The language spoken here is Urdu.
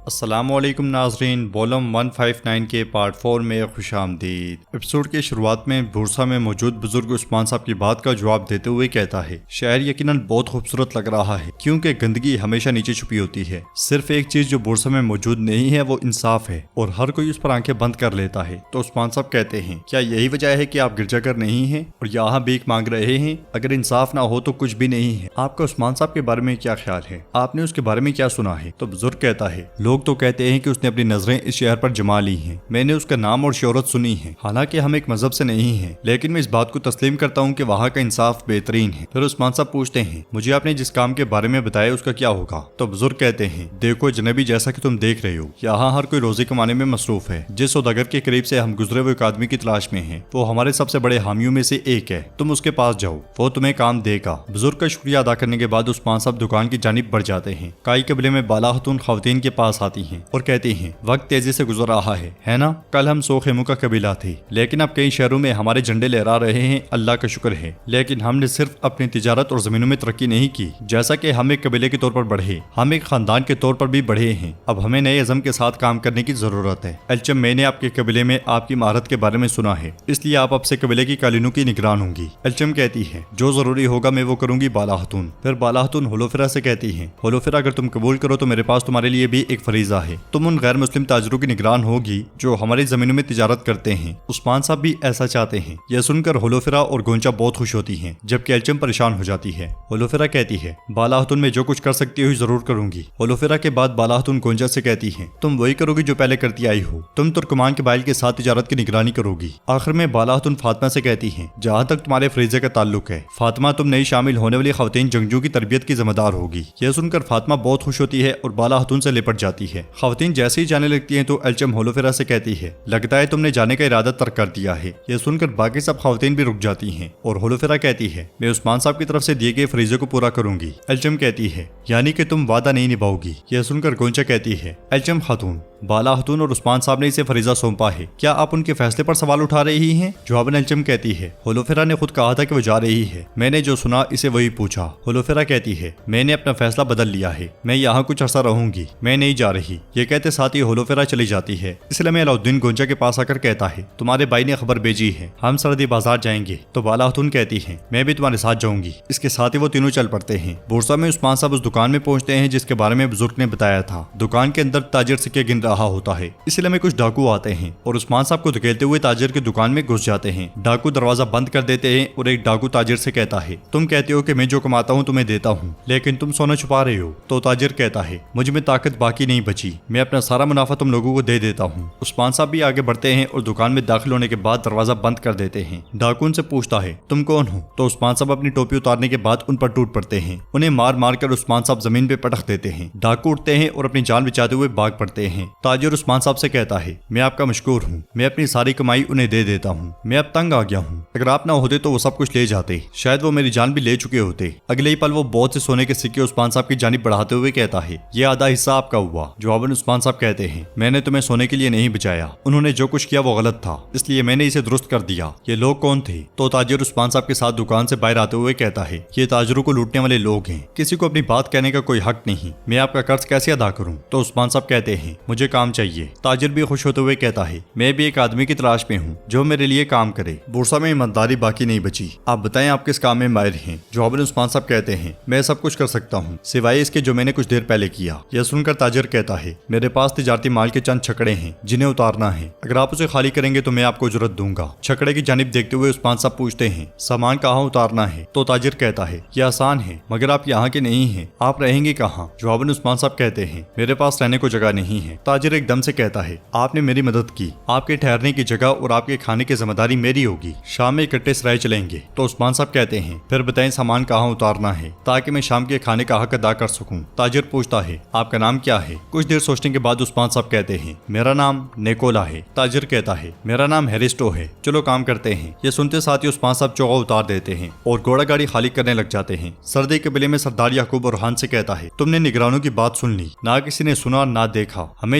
السلام علیکم ناظرین، والوم 159 کے پارٹ 4 میں خوش آمدید۔ ایپیسوڈ کے شروعات میں بورسا میں موجود بزرگ عثمان صاحب کی بات کا جواب دیتے ہوئے کہتا ہے، شہر یقیناً بہت خوبصورت لگ رہا ہے کیونکہ گندگی ہمیشہ نیچے چھپی ہوتی ہے۔ صرف ایک چیز جو بورسا میں موجود نہیں ہے وہ انصاف ہے اور ہر کوئی اس پر آنکھیں بند کر لیتا ہے۔ تو عثمان صاحب کہتے ہیں، کیا یہی وجہ ہے کہ آپ گرجا گھر نہیں ہیں اور یہاں بھیک مانگ رہے ہیں؟ اگر انصاف نہ ہو تو کچھ بھی نہیں ہے۔ آپ کا عثمان صاحب کے بارے میں کیا خیال ہے؟ آپ نے اس کے بارے میں کیا سنا ہے؟ تو بزرگ کہتا ہے، لوگ تو کہتے ہیں کہ اس نے اپنی نظریں اس شہر پر جما لی ہیں۔ میں نے اس کا نام اور شہرت سنی ہے، حالانکہ ہم ایک مذہب سے نہیں ہیں، لیکن میں اس بات کو تسلیم کرتا ہوں کہ وہاں کا انصاف بہترین ہے۔ پھر عثمان صاحب پوچھتے ہیں، مجھے آپ نے جس کام کے بارے میں بتایا اس کا کیا ہوگا؟ تو بزرگ کہتے ہیں، دیکھو جنبی، جیسا کہ تم دیکھ رہے ہو یہاں ہر کوئی روزی کمانے میں مصروف ہے۔ جس سوداگر کے قریب سے ہم گزرے ہوئے ایک آدمی کی تلاش میں ہیں، وہ ہمارے سب سے بڑے حامیوں میں سے ایک ہے۔ تم اس کے پاس جاؤ، وہ تمہیں کام دے گا۔ بزرگ کا شکریہ ادا کرنے کے بعد عثمان صاحب دکان کی جانب بڑھ جاتے ہیں۔ کائی قبیلے میں بالا خاتون خواتین کے پاس آتی ہیں اور کہتی ہیں، وقت تیزی سے گزر رہا ہے نا؟ کل ہم 100 خیموں کا قبیلہ تھے، لیکن اب کئی شہروں میں ہمارے جھنڈے لہرا رہے ہیں، اللہ کا شکر ہے۔ لیکن ہم نے صرف اپنی تجارت اور زمینوں میں ترقی نہیں کی، جیسا کہ ہم ایک قبیلے کے طور پر بڑھے، ہم ایک خاندان کے طور پر بھی بڑھے ہیں۔ اب ہمیں نئے عزم کے ساتھ کام کرنے کی ضرورت ہے۔ الچم، میں نے آپ کے قبیلے میں آپ کی مہارت کے بارے میں سنا ہے، اس لیے آپ اب سے قبیلے کی قالینوں کی نگران ہوں گی۔ الچم کہتی ہے، جو ضروری ہوگا میں وہ کروں گی بالا خاتون۔ پھر بالا خاتون ہولوفرا سے کہتی ہیں، ہولوفرا، اگر تم قبول کرو تو میرے پاس تمہارے لیے بھی ایک فریضہ ہے، تم ان غیر مسلم تاجروں کی نگران ہوگی جو ہماری زمینوں میں تجارت کرتے ہیں۔ عثمان صاحب بھی ایسا چاہتے ہیں۔ یہ سن کر ہولوفرا اور گونچا بہت خوش ہوتی ہیں، جبکہ الچم پریشان ہو جاتی ہے۔ ہولوفرا کہتی ہے، بالا خاتون میں جو کچھ کر سکتی ہو ضرور کروں گی۔ ہولوفرا کے بعد بالا خاتون گونچا سے کہتی ہیں، تم وہی کرو گی جو پہلے کرتی آئی ہو، تم ترکمان قبائل کے ساتھ تجارت کی نگرانی کرو گی۔ آخر میں بالا خاتون فاطمہ سے کہتی ہیں، جہاں تک تمہارے فریضے کا تعلق ہے فاطمہ، تم نئی شامل ہونے والی خواتین جنگجو کی تربیت کی ذمہ دار ہوگی۔ یہ سن کر فاطمہ بہت خوش ہوتی ہے اور بالا خاتون سے لپٹ جاتی ہے۔ خواتین جیسے ہی جانے لگتی ہیں تو الچم ہولوفرا سے کہتی ہے، لگتا ہے تم نے جانے کا ارادہ ترک کر دیا ہے۔ یہ سن کر باقی سب خواتین بھی رک جاتی ہیں اور ہولوفرا کہتی ہے، میں عثمان صاحب کی طرف سے دیے گئے فریضے کو پورا کروں گی۔ الچم کہتی ہے، یعنی کہ تم وعدہ نہیں نبھاؤ گی؟ یہ سن کر گونچا کہتی ہے، الچم خاتون، بالا خاتون اور عثمان صاحب نے اسے فریضہ سونپا ہے، کیا آپ ان کے فیصلے پر سوال اٹھا رہی ہیں؟ جواباً الچم کہتی ہے، ہولوفرا نے خود کہا تھا کہ وہ جا رہی ہے، میں نے جو سنا اسے وہی پوچھا۔ ہولوفرا کہتی ہے، میں نے اپنا فیصلہ بدل لیا ہے، میں یہاں کچھ عرصہ رہوں گی، میں نہیں جا رہی۔ یہ کہتے ساتھ ہی ہولوفرا چلی جاتی ہے۔ اس لیے میں علاؤالدین گونچا کے پاس آ کر کہتا ہے، تمہارے بھائی نے خبر بھیجی ہے، ہم سرحدی بازار جائیں گے۔ تو بالا خاتون کہتی ہیں، میں بھی تمہارے ساتھ جاؤں گی۔ اس کے ساتھ ہی وہ تینوں چل پڑتے ہیں۔ بورسا میں عثمان صاحب اس دکان میں پہنچتے ہیں جس کے بارے میں بزرگ نے بتایا تھا۔ دکان کے اندر تاجر سکے گن رہا ہوتا ہے، اس لیے میں کچھ ڈاکو آتے ہیں اور عثمان صاحب کو دھکیلتے ہوئے تاجر کی دکان میں گھس جاتے ہیں۔ ڈاکو دروازہ بند کر دیتے ہیں اور ایک ڈاکو تاجر سے کہتا ہے، تم کہتے ہو کہ میں جو کماتا ہوں تمہیں دیتا ہوں، لیکن تم سونا چھپا رہے ہو۔ تو تاجر کہتا ہے، مجھ میں طاقت باقی نہیں بچی، میں اپنا سارا منافع تم لوگوں کو دے دیتا ہوں۔ عثمان صاحب بھی آگے بڑھتے ہیں اور دکان میں داخل ہونے کے بعد دروازہ بند کر دیتے ہیں۔ ڈاکو ان سے پوچھتا ہے، تم کون ہو؟ تو عثمان صاحب اپنی ٹوپی اتارنے کے بعد ان پر ٹوٹ پڑتے ہیں، انہیں مار مار کر عثمان صاحب زمین پہ پٹخ دیتے ہیں۔ ڈاکو اٹھتے ہیں اور اپنی جان بچاتے ہوئے بھاگ پڑتے ہیں۔ تاجر عثمان صاحب سے کہتا ہے، میں آپ کا مشکور ہوں، میں اپنی ساری کمائی انہیں دے دیتا ہوں، میں اب تنگ آ گیا ہوں، اگر آپ نہ ہوتے تو وہ سب کچھ لے جاتے، شاید وہ میری جان بھی لے چکے ہوتے۔ اگلے ہی پل وہ بہت سے سونے کے سکے عثمان صاحب کی جانب بڑھاتے ہوئے کہتا ہے، یہ آدھا حصہ آپ کا ہوا۔ جواباً عثمان صاحب کہتے ہیں، میں نے تمہیں سونے کے لیے نہیں بچایا، انہوں نے جو کچھ کیا وہ غلط تھا، اس لیے میں نے اسے درست کر دیا۔ یہ لوگ کون تھے؟ تو تاجر عثمان صاحب کے ساتھ دکان سے باہر آتے ہوئے کہتا ہے، یہ تاجروں کو لوٹنے والے لوگ ہیں، کسی کو اپنی بات کہنے کا کوئی حق نہیں، میں آپ کا قرض کیسے ادا کروں؟ تو عثمان صاحب کہتے ہیں، مجھے کام چاہیے۔ تاجر بھی خوش ہوتے ہوئے کہتا ہے، میں بھی ایک آدمی کی تلاش میں ہوں جو میرے لیے کام کرے۔ بورسا میں ایمانداری باقی نہیں بچی، آپ بتائیں آپ کس کام میں ماہر ہیں؟ جواباً عثمان صاحب کہتے ہیں، میں سب کچھ کر سکتا ہوں سوائے اس کے جو میں نے کچھ دیر پہلے کیا۔ یہ سن کر تاجر کہتا ہے، میرے پاس تجارتی مال کے چند چھکڑے ہیں جنہیں اتارنا ہے، اگر آپ اسے خالی کریں گے تو میں آپ کو اجرت دوں گا۔ چھکڑے کی جانب دیکھتے ہوئے عثمان صاحب پوچھتے ہیں، سامان کہاں اتارنا ہے؟ تو تاجر کہتا ہے، یہ آسان ہے، مگر آپ یہاں کے نہیں ہیں، آپ رہیں گے کہاں؟ جواباً عثمان صاحب کہتے ہیں، میرے پاس رہنے کو جگہ نہیں ہے۔ تاجر ایک دم سے کہتا ہے، آپ نے میری مدد کی، آپ کے ٹھہرنے کی جگہ اور آپ کے کھانے کی ذمہ داری میری ہوگی، شام میں اکٹھے سرائے چلیں گے۔ تو عثمان صاحب کہتے ہیں، پھر بتائیں سامان کہاں اتارنا ہے تاکہ میں شام کے کھانے کا حق ادا کر سکوں۔ تاجر پوچھتا ہے، آپ کا نام کیا ہے؟ کچھ دیر سوچنے کے بعد عثمان صاحب کہتے ہیں، میرا نام نیکولا ہے۔ تاجر کہتا ہے، میرا نام ہیریسٹو ہے، چلو کام کرتے ہیں۔ یہ سنتے ساتھ ہی عثمان صاحب چوغا اتار دیتے ہیں اور گھوڑا گاڑی خالی کرنے لگ جاتے ہیں۔ سردی قبیلے میں سردار یعقوب برہان سے کہتا ہے، تم نے نگرانوں کی بات سن لی، نہ کسی نے سنا نہ دیکھا، ہمیں